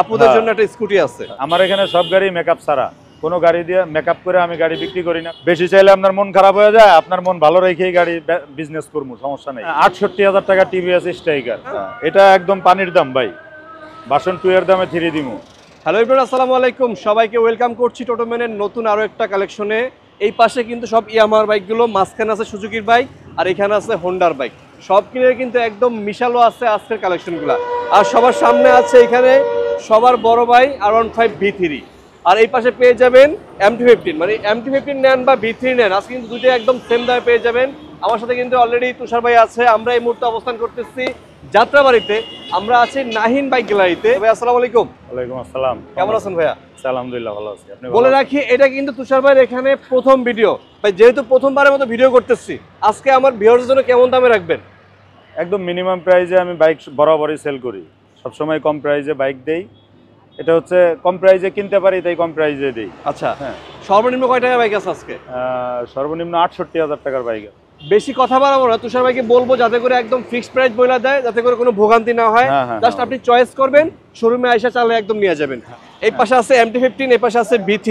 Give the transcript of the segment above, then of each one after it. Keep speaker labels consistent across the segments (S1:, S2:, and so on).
S1: আপুদের জন্য একটা স্কুটি আছে।
S2: আমার এখানে সব গাড়ি মেকআপ ছাড়া, কোনো গাড়ি দিয়ে মেকআপ করে আমি গাড়ি বিক্রি করি না। বেশি চাইলে আপনার মন খারাপ হয়ে যায়, আপনার মন ভালো রেখেই গাড়ি বিজনেস করবো, সমস্যা নেই। 68,000 টাকা টিভিএস স্ট্রাইকার, এটা একদম পানির দাম ভাই। ভার্সন 2 এর দামে 3 দিমু।
S1: হ্যালো এভরিওয়ান, আসসালামু আলাইকুম, সবাইকে ওয়েলকাম করছি টোটোম্যানের নতুন আরো একটা কালেকশনে। এই পাশে কিন্তু সব ইয়ামাহার বাইকগুলো, মাঝখানে আছে সুজুকির বাইক, আর এখানে আছে হোন্ডার বাইক। সব কিনে কিন্তু একদম মিশালো আছে আজকের কালেকশনগুলো। আর সবার সামনে আছে এখানে সবার বড় ভাই R15 V3, আর এই পাশে পেয়ে যাবেন MT-15। মানে MT-15 নেন বা V3 নেন, আজকে কিন্তু দুটো একদম সেম দামে পেয়ে যাবেন। আমার সাথে কিন্তু অলরেডি তুষার ভাই আছে। আমরা এই মুহূর্তে অবস্থান করতেছি যাত্রাবাড়িতে। আমরা আছি নাহিন বাইক গ্যালারিতে। ভাই আসসালামু আলাইকুম।
S2: ওয়ালাইকুম আসসালাম,
S1: কেমন আছেন ভাইয়া?
S2: আলহামদুলিল্লাহ ভালো আছি। আপনি?
S1: বলে রাখি, এটা কিন্তু তুষার ভাইয়ের এখানে প্রথম ভিডিও। ভাই যেহেতু প্রথমবারের মতো ভিডিও করতেছি, আজকে আমার ভিউয়ারদের জন্য কেমন দামে রাখবেন?
S2: একদম মিনিমাম প্রাইসে আমি বাইক বরাবরই সেল করি, সবসময় কম প্রাইসে বাইক দেই। এটা হচ্ছে কম প্রাইসে কিনতে পারি তাই কম প্রাইসে দিই।
S1: আচ্ছা, হ্যাঁ। সর্বনিম্ন কয় টাকার বাইক আছে আজকে?
S2: সর্বনিম্ন 68,000 টাকার বাইক।
S1: বেশি কথা বাড়াবো না, তুষার ভাইকে বলবো যাতে করে একদম ফিক্সড প্রাইস বলে দেয়, যাতে করে কোনো ভোগান্তি না হয়। জাস্ট আপনি চয়েস করবেন, শোরুমে আইসা চালে একদম নিয়ে যাবেন। এই পাশে আছে MT-15, এই পাশে আছে V3।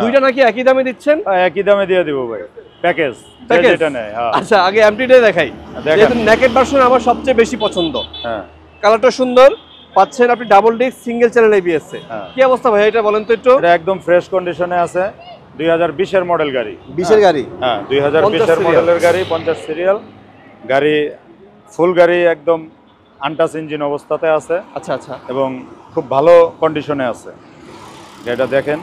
S1: দুইটা নাকি একই দামে দিচ্ছেন?
S2: একই দামে দিয়ে দিব ভাই, প্যাকেজ যেটা নেয়।
S1: আচ্ছা, আগে MT-টা দেখাই। যেহেতু নেকেড ভার্সন আমার সবচেয়ে বেশি পছন্দ। হ্যাঁ, কালারটা সুন্দর পাচ্ছেন আপনি, double disc single channel ABS। কি অবস্থা ভাই এটা বলেন তো একটু?
S2: এটা একদম ফ্রেশ কন্ডিশনে আছে, 2020 এর মডেল গাড়ি।
S1: 20 এর গাড়ি?
S2: হ্যাঁ, 2020 এর মডেলের গাড়ি, 50 সিরিয়াল গাড়ি, ফুল গাড়ি, একদম আনটাচ ইঞ্জিন অবস্থাতে আছে।
S1: আচ্ছা আচ্ছা, এবং
S2: খুব ভালো কন্ডিশনে আছে। এটা দেখেন।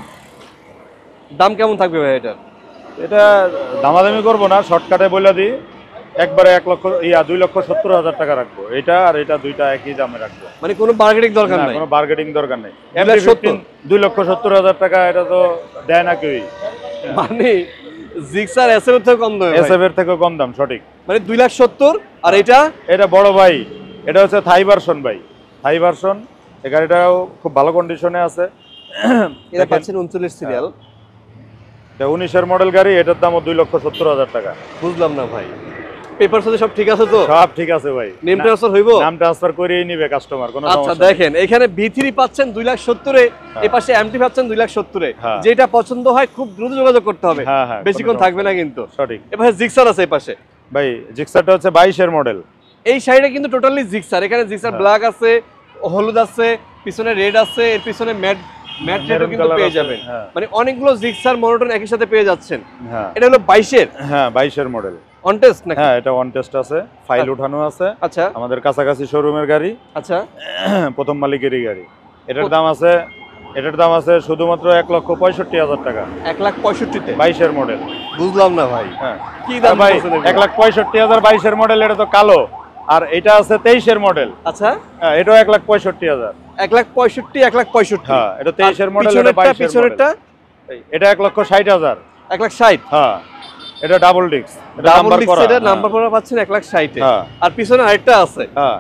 S1: দাম কেমন থাকবে ভাই এটা?
S2: এটা দামাদামি করবো না, শর্টকাটে বলে দিই, একবারে 2,70,000 টাকা রাখবো। এটা আর এটা দুইটা একই দামে রাখবো।
S1: মানে কোনো বার্গেটিং দরকার নাই?
S2: কোনো বার্গেটিং দরকার নেই। 2,70,000 টাকা এটা তো দেয় না কেউই।
S1: মানে জিক্সার SF এর থেকে কম দাম?
S2: SF এর থেকে কম দাম, সঠিক।
S1: মানে 2,70,000। আর এটা
S2: বড় ভাই, এটা হচ্ছে থাই ভার্সন ভাই, থাই ভার্সন। এই গাড়িটাও খুব ভালো কন্ডিশনে আছে।
S1: এটা পাচ্ছেন 39 সিরিয়াল,
S2: এটা 19 এর মডেল গাড়ি। এটার দামও 2,70,000 টাকা।
S1: বুঝলাম না ভাই, পেপার সাথে সব ঠিক আছে তো?
S2: সব ঠিক আছে ভাই।
S1: নেম ট্রান্সফার হইব?
S2: নাম ট্রান্সফার করেই নিবে কাস্টমার, কোনো সমস্যা।
S1: আচ্ছা দেখেন, এখানে V3 পাচ্ছেন 2,70,000 এ, এই পাশে MT পাচ্ছেন 2,70,000 এ। যেটা পছন্দ হয় খুব দ্রুত যোগাযোগ করতে হবে, বেশিক্ষণ থাকবে না কিন্তু।
S2: সঠিক।
S1: এপাশে জিক্সার আছে, এই পাশে
S2: ভাই জিক্সারটা হচ্ছে 22 এর মডেল।
S1: এই সাইডে কিন্তু টোটালি জিক্সার। এখানে জিক্সার ব্ল্যাক আছে, হলুদ আছে, পিছনে রেড আছে, এর পিছনে ম্যাট রেডও কিন্তু পেয়ে যাবেন। মানে অনেকগুলো জিক্সার মনোটন একই সাথে পেয়ে যাচ্ছেন। এটা হলো 22 এর? হ্যাঁ,
S2: 22 এর মডেল।
S1: অন টেস্ট নাকি?
S2: হ্যাঁ, এটা অন টেস্ট আছে, ফাইল উঠানো আছে।
S1: আচ্ছা,
S2: আমাদের কাছাকাছি শোরুমের গাড়ি।
S1: আচ্ছা,
S2: প্রথম মালিকেরই গাড়ি। এটার দাম আছে শুধুমাত্র 1,65,000 টাকা।
S1: 1,65,000 তে
S2: 22 এর মডেল?
S1: বুঝলাম না ভাই।
S2: হ্যাঁ,
S1: কি দাম
S2: ভাই?
S1: বলছেন?
S2: 1,65,000 22 এর মডেল, এটা তো কালো। আর এটা আছে 23 এর মডেল।
S1: আচ্ছা,
S2: হ্যাঁ, এটাও 1,65,000।
S1: 1,65,000, 1,65,000।
S2: হ্যাঁ, এটা 23 এর মডেল, এটা 22 এর মডেল। এটা 1,60,000।
S1: 1,60,000?
S2: হ্যাঁ, এটা ডাবল ডিস্ক,
S1: এটা নাম্বার করা। এটা নাম্বার করা পাচ্ছেন 1,60,000 এ। আর পিছনে আরেকটা আছে।
S2: হ্যাঁ,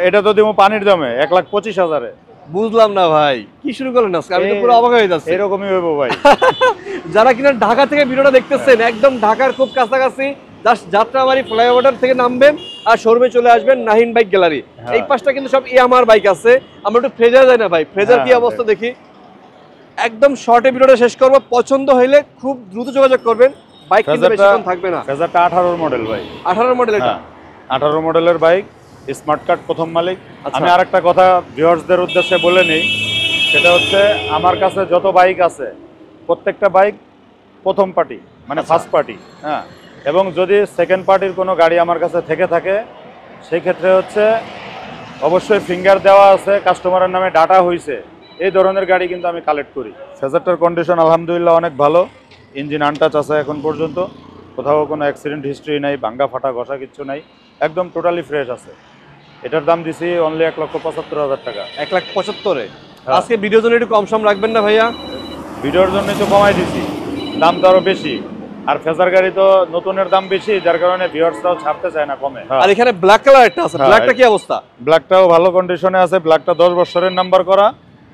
S2: এটা তো দিমু পানির দামে 1,25,000 এ।
S1: বুঝলাম না ভাই, কি শুরু করলেন আজকে? আমি তো পুরো অবাক হয়ে যাচ্ছি।
S2: এরকমই হইব ভাই।
S1: যারা কিনা ঢাকা থেকে ভিডিওটা দেখতেছেন, একদম ঢাকার খুব কাছাকাছি, জাস্ট যাত্রাবাড়ি ফ্লাইওভার থেকে নামবেন আর শোরুমে চলে আসবেন নাহিন বাইক গ্যালারি। এই পাশটা কিন্তু সব ইয়ামাহার বাইক আছে। আমরা একটু ফ্রেজার যাই না ভাই, ফ্রেজার কি অবস্থা দেখি। একদম শর্টে ভিডিওটা শেষ করব, পছন্দ হইলে খুব দ্রুত যোগাযোগ করবেন। বাইক কিন্তু বেশিক্ষণ থাকবে না।
S2: ফ্রেজারটা 18 এর মডেল ভাই।
S1: 18 মডেল? এটা
S2: 18 মডেলের বাইক, স্মার্ট কার্ড, প্রথম মালিক। আমি আরেকটা কথা ভিউয়ার্সদের উদ্দেশ্যে বলে নেই, সেটা হচ্ছে আমার কাছে যত বাইক আছে প্রত্যেকটা বাইক প্রথম পার্টি, মানে ফার্স্ট পার্টি। হ্যাঁ, এবং যদি সেকেন্ড পার্টির কোনো গাড়ি আমার কাছে থেকে থাকে, সেই ক্ষেত্রে হচ্ছে অবশ্যই ফিঙ্গার দেওয়া আছে, কাস্টমারের নামে ডাটা হয়েছে, এই ধরনের গাড়ি কিন্তু আমি কালেক্ট করি। ফেজারটার কন্ডিশন আলহামদুলিল্লাহ অনেক ভালো। ইঞ্জিন আনটাচ আছে এখন পর্যন্ত, কোথাও কোনো অ্যাক্সিডেন্ট হিস্ট্রি নাই, ভাঙ্গা ফাটা ঘষা কিচ্ছু নাই, একদম টোটালি ফ্রেশ আছে। এটার দাম দিছি অনলি 1,75,000 টাকা।
S1: 1,75,000 এ? আজকে ভিডিওর জন্য একটু কম সম রাখবেন না ভাইয়া?
S2: ভিডিওর জন্যই তো কমাই দিছি, দাম তো আরো বেশি। আর ফেজার গাড়ি তো নতুনের দাম বেশি, যার কারণে ভিউয়ার্সরাও ছাড়তে চায় না কমে।
S1: আর এখানে ব্ল্যাক কালার একটা আছে, ব্ল্যাকটা কি অবস্থা?
S2: ব্ল্যাকটাও ভালো কন্ডিশনে আছে, ব্ল্যাকটা 10 বছরের নাম্বার করা।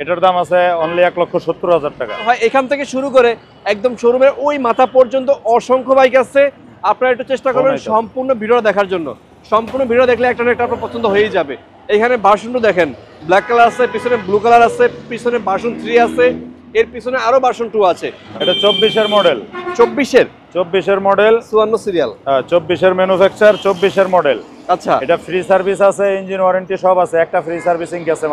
S2: এটার দাম আছে অনলি 1,70,000 টাকা।
S1: ভাই এখান থেকে শুরু করে একদম শোরুমের ওই মাথা পর্যন্ত অসংখ্য বাইক আছে। আপনারা একটু চেষ্টা করবেন সম্পূর্ণ ভিডিও দেখার জন্য। সম্পূর্ণ ভিডিও দেখলে একটা না একটা আপনার পছন্দ হয়েই যাবে। এখানে ভার্সন 2 দেখেন, ব্ল্যাক কালার আছে, পিছনে ব্লু কালার আছে, পিছনে ভার্সন 3 আছে, এর পিছনে আরো ভার্সন 2 আছে।
S2: এটা 24-এর মডেল।
S1: 24-এর
S2: মডেল,
S1: 54 সিরিয়াল।
S2: 24-এর ম্যানুফ্যাকচার, 24-এর মডেল।
S1: আচ্ছা,
S2: এটা ফ্রি সার্ভিস আছে, ইঞ্জিন ওয়ারেন্টি সব আছে, একটা ফ্রি সার্ভিসিং গেছে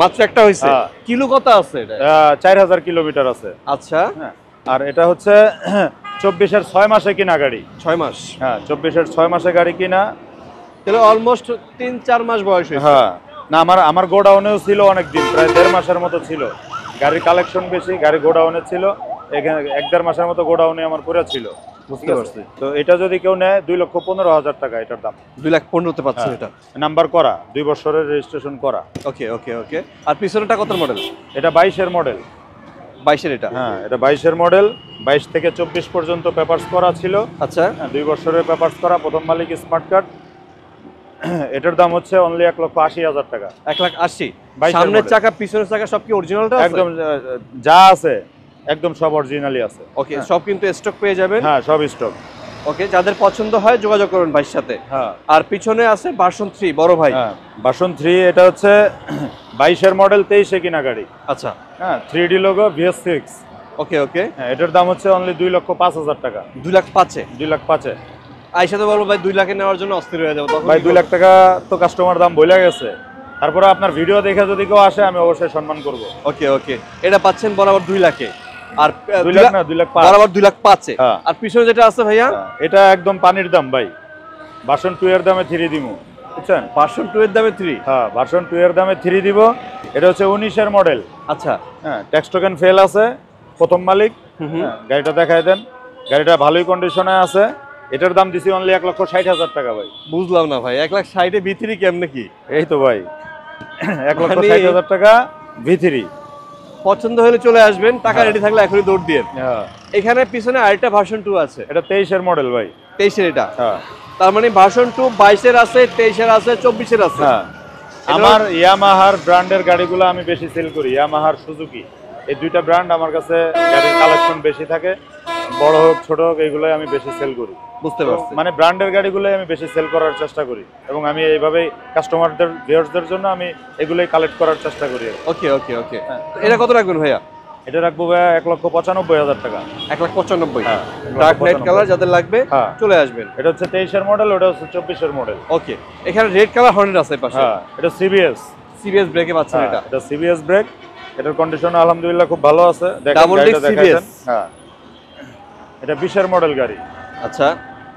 S2: মাত্র
S1: একটা হইছে। কিলো কত আছে এটা?
S2: 4000 কিলোমিটার আছে।
S1: আচ্ছা,
S2: হ্যাঁ, আর এটা হচ্ছে 24-এর 6 মাসে কিনা গাড়ি।
S1: 6 মাস?
S2: হ্যাঁ, 24-এর 6 মাসে গাড়ি কিনা,
S1: তাহলে অলমোস্ট 3-4 মাস বয়স হয়েছে।
S2: হ্যাঁ, না আমার গোডাউনেও ছিল অনেক দিন, প্রায় 1.5 মাসের মতো ছিল। গাড়ির কালেকশন বেশি, গাড়ি গোডাউনে ছিল, এখানে 1-1.5 মাসের মতো গোডাউনে আমার পুরো ছিল।
S1: বুঝতে পারছি।
S2: তো এটা যদি কেউ নেয় 2,15,000 টাকা এটার দাম।
S1: 2,15,000 পাচ্ছে এটা।
S2: নাম্বার করা, 2 বছরের রেজিস্ট্রেশন করা।
S1: ওকে ওকে ওকে। আর পিছনেটা কত মডেল?
S2: এটা 22-এর মডেল।
S1: 22-এর এটা?
S2: হ্যাঁ, এটা 22-এর মডেল। 22 থেকে 24 পর্যন্ত পেপারস করা ছিল।
S1: আচ্ছা,
S2: 2 বছরের পেপারস করা, প্রথম মালিক স্মার্ট কার্ড। এটার দাম হচ্ছে অনলি 1,80,000 টাকা।
S1: 1,80,000?
S2: 22-এর
S1: সামনের
S2: মডেল।
S1: চাকা পিছনের চাকা সব কি অরিজিনালটা আছে?
S2: একদম যা আছে একদম সব অরিজিনালি আছে।
S1: ওকে, সব কিন্তু স্টক পেয়ে যাবেন।
S2: হ্যাঁ, সব স্টক।
S1: ওকে, যাদের পছন্দ হয় যোগাযোগ করুন ভাইয়ের সাথে।
S2: হ্যাঁ,
S1: আর পিছনে আছে ভার্সন 3 বড় ভাই।
S2: হ্যাঁ, ভার্সন 3। এটা হচ্ছে 22-এর মডেল, 23-এ কিনা গাড়ি।
S1: আচ্ছা,
S2: হ্যাঁ, 3D লোগো, VS6।
S1: ওকে ওকে।
S2: হ্যাঁ, এটার দাম হচ্ছে অনলি 2,05,000 টাকা।
S1: 2,05,000?
S2: 2,05,000।
S1: আইসা তো বলবো ভাই 2 লাখে নেওয়ার জন্য অস্থির হয়ে যাবো তখন।
S2: ভাই 2 লাখ টাকা তো কাস্টমার দাম বলে গেছে, তারপরে আপনার ভিডিও দেখে যদি কেউ আসে আমি অবশ্যই সম্মান করব।
S1: ওকে ওকে, এটা পাচ্ছেন বরাবর 2 লাখে। আর
S2: 2 লাখ না, 2,05,000
S1: বরাবর 2,05,000।
S2: হ্যাঁ।
S1: আর পিছনে যেটা আছে ভাইয়া?
S2: এটা একদম পানির দাম ভাই। ভার্সন 2 এর দামে 3 দিমু, বুঝছেন?
S1: ভার্সন 2 এর দামে 3?
S2: হ্যাঁ, ভার্সন 2 এর দামে 3 দিব। এটা হচ্ছে 19-এর মডেল।
S1: আচ্ছা,
S2: হ্যাঁ, ট্যাক্স টোকেন ফেল আছে, প্রথম মালিক। হ্যাঁ, গাড়িটা দেখায় দেন। গাড়িটা ভালোই কন্ডিশনে আছে। এটার দাম দিছি অনলি 1,60,000 টাকা ভাই।
S1: বুঝলাম না ভাই, 1,60,000 ভিতরি কেমনে কি?
S2: এই তো ভাই, 1,60,000 টাকা ভিতরি।
S1: পছন্দ হলে চলে আসবেন, টাকা রেডি থাকলে এখনই দৌড় দিয়ে।
S2: হ্যাঁ,
S1: এখানে পিছনে আরেকটা ভার্সন 2 আছে।
S2: এটা 23-এর মডেল ভাই।
S1: 23-এর এটা?
S2: হ্যাঁ,
S1: তার মানে ভার্সন 2 22-এর আছে, 23-এর আছে, 24-এর আছে।
S2: হ্যাঁ। আমার ইয়ামাহার ব্র্যান্ডের গাড়িগুলো আমি বেশি সেল করি, ইয়ামাহার, সুজুকি, এই দুইটা ব্র্যান্ড আমার কাছে গাড়ির কালেকশন বেশি থাকে। বড় হোক ছোট হোক, এইগুলোই আমি বেশি সেল করি।
S1: বুঝতে পারছি।
S2: মানে ব্র্যান্ডের গাড়িগুলোই আমি বেশি সেল করার চেষ্টা করি, এবং আমি এইভাবেই কাস্টমারদের, ভিউয়ার্সদের জন্য আমি এগুলোই কালেক্ট করার চেষ্টা করি।
S1: ওকে ওকে ওকে। এটা কত রাখবেন ভাইয়া?
S2: এটা রাখবো ভাইয়া 1,95,000 টাকা।
S1: 1,95,000?
S2: হ্যাঁ,
S1: ডার্ক নাইট কালার যাদের লাগবে
S2: হ্যাঁ,
S1: চলে আসবেন।
S2: এটা হচ্ছে 23-এর মডেল, ওটা হচ্ছে 24-এর মডেল।
S1: ওকে, এখানে রেড কালার হর্নেট আছে পাশে।
S2: হ্যাঁ, এটা সিবিএস।
S1: সিবিএস ব্রেকে পাচ্ছেন এটা?
S2: এটা সিবিএস ব্রেক। এটার কন্ডিশন আলহামদুলিল্লাহ খুব ভালো আছে। দেখেন
S1: ডাবল ডিস্ক
S2: গাড়িটা
S1: সিবিএস।
S2: দেখাইছেন। হ্যাঁ, এটা 20-এর মডেল গাড়ি।
S1: আচ্ছা,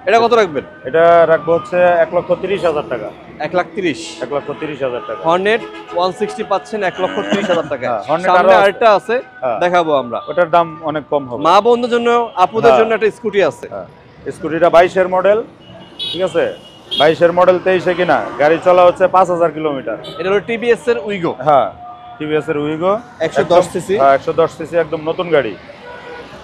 S1: এটা কত রাখবেন?
S2: এটা রাখবো হচ্ছে 1,30,000 টাকা।
S1: 1,30,000?
S2: 1,30,000 টাকা।
S1: হর্নেট 160 পাচ্ছেন 1,30,000 টাকা।
S2: হ্যাঁ, Hornet
S1: সামনে
S2: আরো আছে।
S1: আরেকটা আছে,
S2: হ্যাঁ,
S1: দেখাবো আমরা।
S2: ওটার দাম অনেক কম হবে।
S1: মা বন্ধুর জন্য, আপুদের
S2: হ্যাঁ,
S1: জন্য একটা স্কুটি আছে।
S2: হ্যাঁ, স্কুটিটা 22-এর মডেল, ঠিক আছে? 22-এর মডেল, 23-এ কিনা, গাড়ি চলা হচ্ছে 5,000 কিলোমিটার।
S1: এটা হলো টিভিএস এর উইগো।
S2: হ্যাঁ, টিভিএস এর উইগো,
S1: 110 সিসি।
S2: হ্যাঁ, 110 সিসি, একদম নতুন গাড়ি,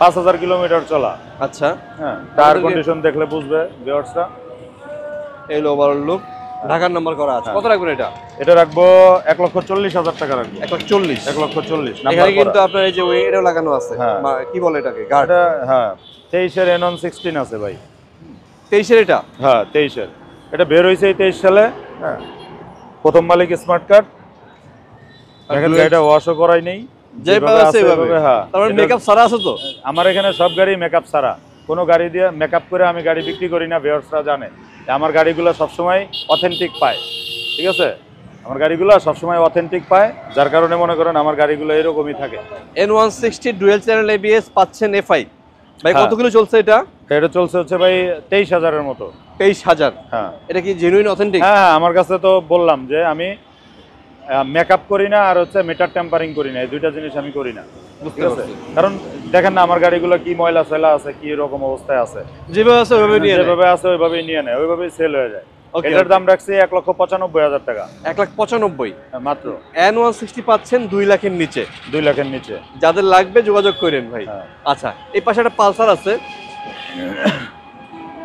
S2: 5,000 কিলোমিটার চলা।
S1: আচ্ছা,
S2: হ্যাঁ, টায়ার কন্ডিশন দেখলে বুঝবে ভিউয়ার্সরা।
S1: এই হলো ওভারঅল লুক, ঢাকার নাম্বার করা আছে। কত রাখবেন এটা?
S2: এটা রাখবো 1,40,000 টাকা রাখবো।
S1: 1,40,000?
S2: 1,40,000
S1: এখানে
S2: নাম্বার
S1: কিন্তু
S2: করা।
S1: আপনার এই যে এটাও লাগানো আছে।
S2: হ্যাঁ।
S1: কি বলে এটাকে, গার্ড?
S2: এটা হ্যাঁ, 23-এর N1 16 আছে ভাই।
S1: 23-এর এটা?
S2: হ্যাঁ, 23-এর। এটা বের হয়েছে এই 23 সালে। হ্যাঁ, প্রথম মালিক স্মার্ট কার্ড। দেখেন গাড়িটা ওয়াশও করাই নেই,
S1: যেভাবে আছে সেভাবে।
S2: হ্যাঁ,
S1: তার মানে মেকআপ সারা আছে তো?
S2: আমার এখানে সব গাড়ি মেকআপ ছাড়া। কোনো গাড়ি দিয়ে মেকআপ করে আমি গাড়ি বিক্রি করি না, ভিউয়ার্সরা জানে যে আমার গাড়িগুলো সবসময় অথেন্টিক পায়, ঠিক আছে? আমার গাড়িগুলো সবসময় অথেন্টিক পায়, যার কারণে মনে করেন আমার গাড়িগুলো এরকমই থাকে।
S1: N160 ডুয়েল চ্যানেল ABS পাচ্ছেন FI ভাই।
S2: হ্যাঁ।
S1: কত কিলো চলছে এটা?
S2: এটা চলছে হচ্ছে ভাই 23,000-এর মতো।
S1: 23,000?
S2: হ্যাঁ,
S1: এটা কি জেনুইন অথেন্টিক?
S2: হ্যাঁ, আমার কাছে তো বললাম যে আমি মেকআপ করি না, আর হচ্ছে মিটার টেম্পারিং করি না, এই দুইটা জিনিস আমি করি না,
S1: বুঝতে
S2: ঠিক আছে?
S1: পারছি।
S2: কারণ দেখেন না আমার গাড়িগুলো কি ময়লা ফেলা আছে, কি রকম অবস্থায় আছে,
S1: যেভাবে আছে ওইভাবে নিয়ে নেয়।
S2: যেভাবে আছে ওইভাবেই নিয়ে নেয়, ওইভাবেই সেল হয়ে যায়।
S1: Okay,
S2: এটার
S1: okay.
S2: দাম রাখছি 1,95,000 টাকা।
S1: 1,95,000?
S2: মাত্র।
S1: N160 পাচ্ছেন 2 লাখের নিচে।
S2: 2 লাখের নিচে।
S1: যাদের লাগবে যোগাযোগ করেন ভাই।
S2: হ্যাঁ।
S1: আচ্ছা, এই পাশে একটা পালসার আছে।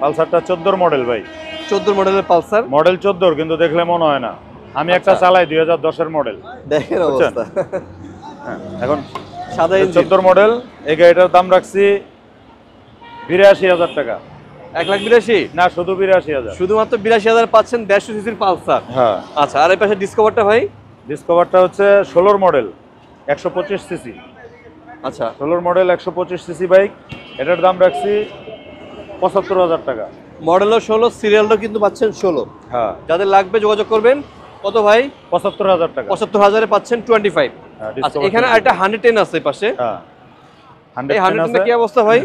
S2: পালসারটা 14 মডেল ভাই।
S1: 14 মডেলের পালসার?
S2: মডেল 14, কিন্তু দেখলে মনে হয় না। আমি একটা চালাই 2010-এর মডেল।
S1: দেখেন
S2: বুঝছেন?
S1: অবস্থা।
S2: হ্যাঁ, এখন
S1: সাদা ইঞ্জিন।
S2: 14 মডেল। এই গাড়িটার দাম রাখছি 82,000 টাকা।
S1: 1,82,000
S2: না, শুধু 82,000।
S1: শুধুমাত্র 82,000 পাচ্ছেন 150 সিসির পালসার।
S2: হ্যাঁ।
S1: আচ্ছা, আর এই পাশে ডিসকভারটা ভাই?
S2: ডিসকভারটা হচ্ছে 16 মডেল, 125 সিসি।
S1: আচ্ছা,
S2: 16 মডেল 125 সিসি বাইক। এটার দাম রাখছি 75,000 টাকা।
S1: মডেলও 16, সিরিয়ালও কিন্তু পাচ্ছেন 16।
S2: হ্যাঁ।
S1: যাদের লাগবে যোগাযোগ করবেন। কত ভাই?
S2: 75,000 টাকা।
S1: 75,000-এ পাচ্ছেন 25।
S2: হ্যাঁ,
S1: আচ্ছা, এখানে একটা 110 আছে এই পাশে।
S2: হ্যাঁ,
S1: এই
S2: 110
S1: 110
S2: আছে।
S1: কি অবস্থা ভাই?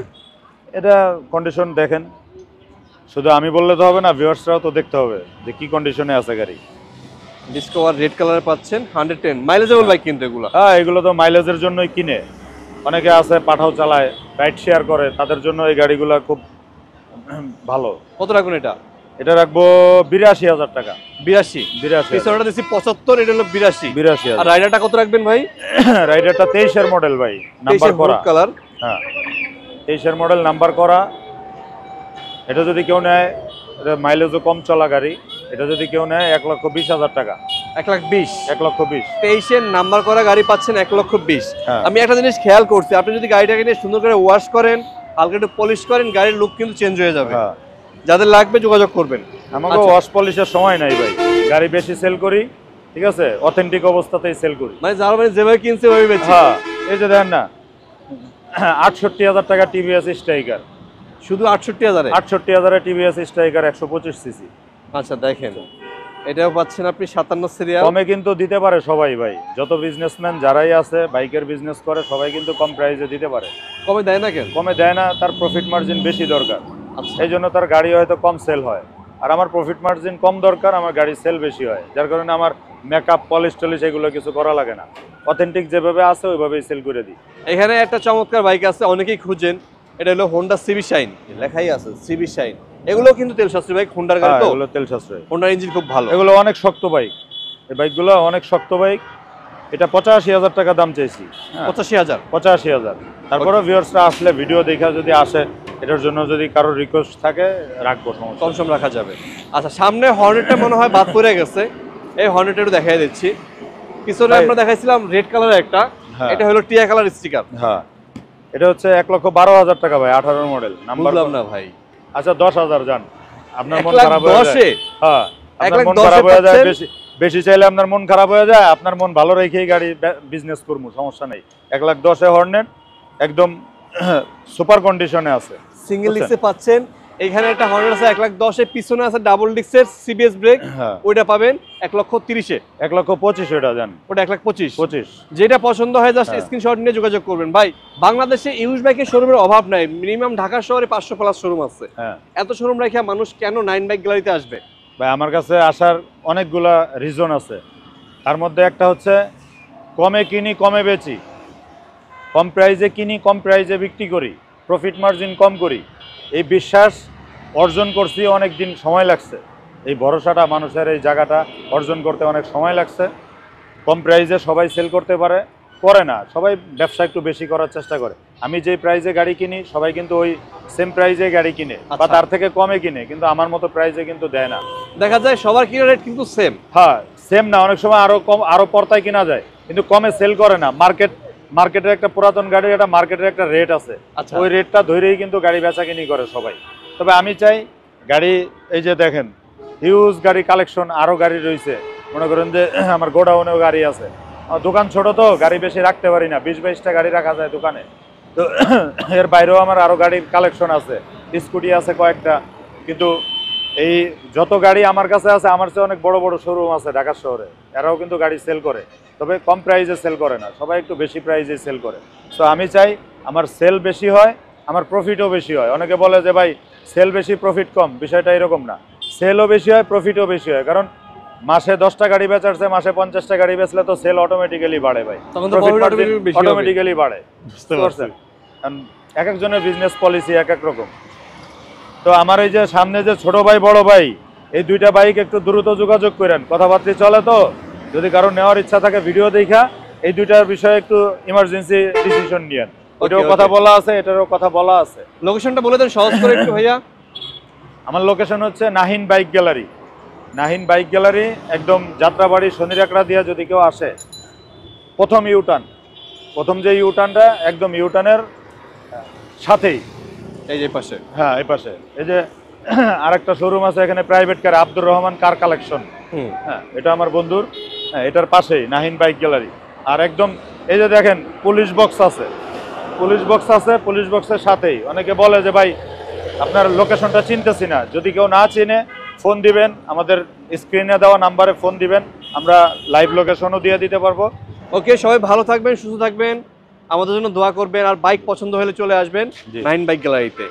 S2: এটা কন্ডিশন দেখেন, শুধু আমি বললে তো হবে না, ভিউয়ার্সরাও তো দেখতে হবে যে কি কন্ডিশনে আছে গাড়ি।
S1: ডিসকভার রেড কালারে পাচ্ছেন 110, মাইলেজেবল বাইক কিন্তু এগুলো।
S2: হ্যাঁ, এগুলো তো মাইলেজের জন্যই কিনে। অনেকে আছে পাঠাও চালায়, রাইড শেয়ার করে, তাদের জন্য এই গাড়িগুলো খুব ভালো।
S1: কত রাখুন এটা?
S2: এটা রাখবো 82,000 টাকা।
S1: 82।
S2: 82।
S1: পিছনটা দিছি 75, এটা হলো 82।
S2: 82।
S1: আর রাইডারটা কত রাখবেন ভাই?
S2: রাইডারটা 23 এর মডেল ভাই, নাম্বার করা।
S1: কালার।
S2: হ্যাঁ, 23 এর মডেল, নাম্বার করা। এটা যদি কেউ নেয়, এটা মাইলেজও কম চলা গাড়ি, এটা যদি কেউ নেয় 1,20,000 টাকা।
S1: 1,20,000।
S2: 1,20,000।
S1: 23 এর নাম্বার করা গাড়ি পাচ্ছেন 1,20,000।
S2: হ্যাঁ।
S1: আমি একটা জিনিস খেয়াল করছি, আপনি যদি গাড়িটাকে নিয়ে সুন্দর করে ওয়াশ করেন, হালকা একটু পলিশ করেন, গাড়ির লুক কিন্তু চেঞ্জ হয়ে যাবে।
S2: হ্যাঁ,
S1: যাদের লাগবে যোগাযোগ করবেন।
S2: আমাকে
S1: আচ্ছা।
S2: ওয়াশ পলিশের সময় নাই ভাই, গাড়ি বেশি সেল করি, ঠিক আছে, অথেন্টিক অবস্থাতেই সেল করি।
S1: মানে যারা মানে যেভাবে কিনছে ওইভাবে বেচি।
S2: হ্যাঁ, এই যে দেখেন না, 68,000 টাকা টিভিএস স্ট্রাইকার।
S1: শুধু 68,000-এ?
S2: 68,000-এ টিভিএস স্ট্রাইকার 125 সিসি।
S1: আচ্ছা, দেখেন এটাও পাচ্ছেন আপনি 57 সিরিয়াল।
S2: কমে কিন্তু দিতে পারে সবাই ভাই, যত বিজনেসম্যান যারাই আছে, বাইকের বিজনেস করে, সবাই কিন্তু কম প্রাইসে দিতে পারে।
S1: কমে দেয় না কেন?
S2: কমে দেয় না, তার প্রফিট মার্জিন বেশি দরকার।
S1: আচ্ছা।
S2: এই জন্য তার গাড়ি হয়তো কম সেল হয়, আর আমার প্রফিট মার্জিন কম দরকার, আমার গাড়ির সেল বেশি হয়, যার কারণে আমার মেকআপ, পলিশ টলিশ এগুলো কিছু করা লাগে না, অথেন্টিক যেভাবে আছে ওইভাবেই সেল করে দিই।
S1: এখানে একটা চমৎকার বাইক আছে, অনেকেই খুঁজেন, এটা হলো হোন্ডা সিবি শাইন, লেখাই আছে সিবি শাইন। এগুলো কিন্তু তেল সাশ্রয়ী বাইক, হোন্ডার গাড়ি তো।
S2: এগুলো তেল সাশ্রয়,
S1: হোন্ডার ইঞ্জিন খুব ভালো।
S2: এগুলো অনেক শক্ত বাইক, এই বাইকগুলো অনেক শক্ত বাইক। এটা 85,000 টাকা দাম চাইছি।
S1: 85,000।
S2: 85,000। তারপরে ভিউয়ার্সরা আসলে ভিডিও দেখা যদি আসে, এটার জন্য যদি কারোর রিকোয়েস্ট থাকে রাখবো, সমস্যা
S1: কম সম রাখা যাবে। আচ্ছা, সামনে হর্নেটটা মনে হয় বাদ পড়ে গেছে, এই হর্নেটটা একটু দেখাই দিচ্ছি। পিছনে
S2: ভাই,
S1: আমরা দেখাইছিলাম রেড কালারের একটা,
S2: হ্যাঁ।
S1: এটা হলো টিয়া কালার স্টিকার।
S2: হ্যাঁ, এটা হচ্ছে 1,12,000 টাকা ভাই, 18 মডেল, নাম্বার।
S1: বুঝলাম না ভাই।
S2: আচ্ছা, 10,000 যান, আপনার মন
S1: 1,10,000
S2: খারাপ হয়ে যায়। হ্যাঁ, আপনার মন
S1: 1,10,000
S2: খারাপ হয়ে যায়,
S1: পাচ্ছেন?
S2: বেশি বেশি চাইলে আপনার মন খারাপ হয়ে যায়, আপনার মন ভালো রেখেই গাড়ি বিজনেস করবো, সমস্যা নেই। 1,10,000-এ হর্নেট একদম সুপার কন্ডিশনে আছে।
S1: সিঙ্গেল ডিস্কে পাচ্ছেন। এখানে একটা হর্নেট আছে 1,10,000-এ, পিছনে আছে ডাবল ডিস্কের সিবিএস ব্রেক,
S2: হ্যাঁ,
S1: ওইটা পাবেন 1,30,000-এ।
S2: 1,25,000 ওটা জান,
S1: ওটা 1,25,000।
S2: 25।
S1: যেটা পছন্দ হয় জাস্ট
S2: হ্যাঁ।
S1: স্ক্রিনশট নিয়ে যোগাযোগ করবেন। ভাই, বাংলাদেশে ইউজ বাইকের শোরুমের অভাব নাই, মিনিমাম ঢাকা শহরে 500 প্লাস শোরুম আছে।
S2: হ্যাঁ
S1: এত শোরুম রেখে মানুষ কেন 9 বাইক গ্যালারিতে আসবে?
S2: ভাই, আমার কাছে আসার অনেকগুলা রিজন আছে, তার মধ্যে একটা হচ্ছে কমে কিনি, কমে বেচি, কম প্রাইজে কিনি, কম প্রাইজে বিক্রি করি, প্রফিট মার্জিন কম করি। এই বিশ্বাস অর্জন করছি, অনেক দিন সময় লাগছে, এই ভরসাটা মানুষের, এই জায়গাটা অর্জন করতে অনেক সময় লাগছে। কম প্রাইজে সবাই সেল করতে করে না, সবাই ব্যবসা একটু বেশি করার চেষ্টা করে। আমি যেই প্রাইজে গাড়ি কিনি, সবাই কিন্তু ওই সেম প্রাইজে গাড়ি কিনে বা
S1: আচ্ছা।
S2: তার থেকে কমে কিনে, কিন্তু আমার মতো প্রাইজে কিন্তু দেয় না।
S1: দেখা যায় সবার কিনা রেট কিন্তু সেম।
S2: হ্যাঁ, সেম না, অনেক সময় আরো কম, আরো পর্তায় কিনা যায়, কিন্তু কমে সেল করে না। মার্কেটের একটা পুরাতন গাড়ির একটা মার্কেটের একটা রেট আছে,
S1: আচ্ছা।
S2: ওই রেটটা ধরেই কিন্তু গাড়ি বেচা কিনি করে সবাই। তবে আমি চাই গাড়ি, এই যে দেখেন হিউজ গাড়ি কালেকশন, আরো গাড়ি রয়েছে, মনে করেন যে আমার গোডাউনেও গাড়ি আছে। আমার দোকান ছোট তো, গাড়ি বেশি রাখতে পারি না, 20-22টা গাড়ি রাখা যায় দোকানে। তো এর বাইরেও আমার আরো গাড়ির কালেকশন আছে, স্কুটি আছে কয়েকটা। কিন্তু এই যত গাড়ি আমার কাছে আছে, আমার চেয়ে অনেক বড় বড় শোরুম আছে ঢাকা শহরে, এরাও কিন্তু গাড়ি সেল করে, তবে কম প্রাইজে সেল করে না, সবাই একটু বেশি প্রাইজে সেল করে। তো আমি চাই আমার সেল বেশি হয়, আমার প্রফিটও বেশি হয়। অনেকে বলে যে ভাই সেল বেশি প্রফিট কম, বিষয়টা এরকম না, সেলও বেশি হয়, প্রফিটও বেশি হয়। কারণ মাসে 10টা গাড়ি বেচারছে, মাসে 50টা গাড়ি বেচলে তো সেল অটোমেটিক্যালি বাড়ে ভাই,
S1: তখন তো profit automatically বেশি হবে।
S2: অটোমেটিক্যালি বাড়ে।
S1: বুঝতে পারছেন?
S2: কারণ এক একজনের বিজনেস পলিসি এক এক রকম। তো আমার এই যে সামনে যে ছোট ভাই বড় ভাই, এই দুইটা বাইক একটু দ্রুত যোগাযোগ করেন, কথাবার্তা চলে তো, যদি কারো নেওয়ার ইচ্ছা থাকে ভিডিও দেখা এই দুইটার বিষয়ে একটু ইমার্জেন্সি ডিসিশন নিয়েন। ওইটাও কথা বলা আছে, এটারও কথা বলা আছে।
S1: লোকেশনটা বলে দেন সহজ করে একটু ভাইয়া।
S2: আমার লোকেশন হচ্ছে Nahin bike gallery. Nahin bike gallery একদম যাত্রাবাড়ি শনিরাকড়া দিয়ে যদি কেউ আসে, প্রথম ইউটার্ন, প্রথম যে ইউটার্নটা একদম ইউটার্নের সাথেই
S1: এই যে পাশে।
S2: হ্যাঁ এই পাশে এই যে আরেকটা শোরুম আছে এখানে private car, Abdur Rahman car collection. হ্যাঁ এটা আমার বন্ধুর। হ্যাঁ এটার পাশেই নাহিন বাইক গ্যালারি। আর একদম এই যে দেখেন পুলিশ বক্স আছে, পুলিশ বক্স আছে, পুলিশ বক্সের সাথেই অনেকে বলে যে ভাই আপনার লোকেশনটা চিনতেছি না, যদি কেউ না চিনে ফোন দিবেন, আমাদের স্ক্রিনে দেওয়া নাম্বারে ফোন দিবেন, আমরা লাইভ লোকেশনও দিয়ে দিতে পারবো।
S1: ওকে, সবাই ভালো থাকবেন, সুস্থ থাকবেন, আমাদের জন্য দোয়া করবেন, আর বাইক পছন্দ হলে চলে আসবেন
S2: জি।
S1: নাহিন বাইক গ্যালারিতে।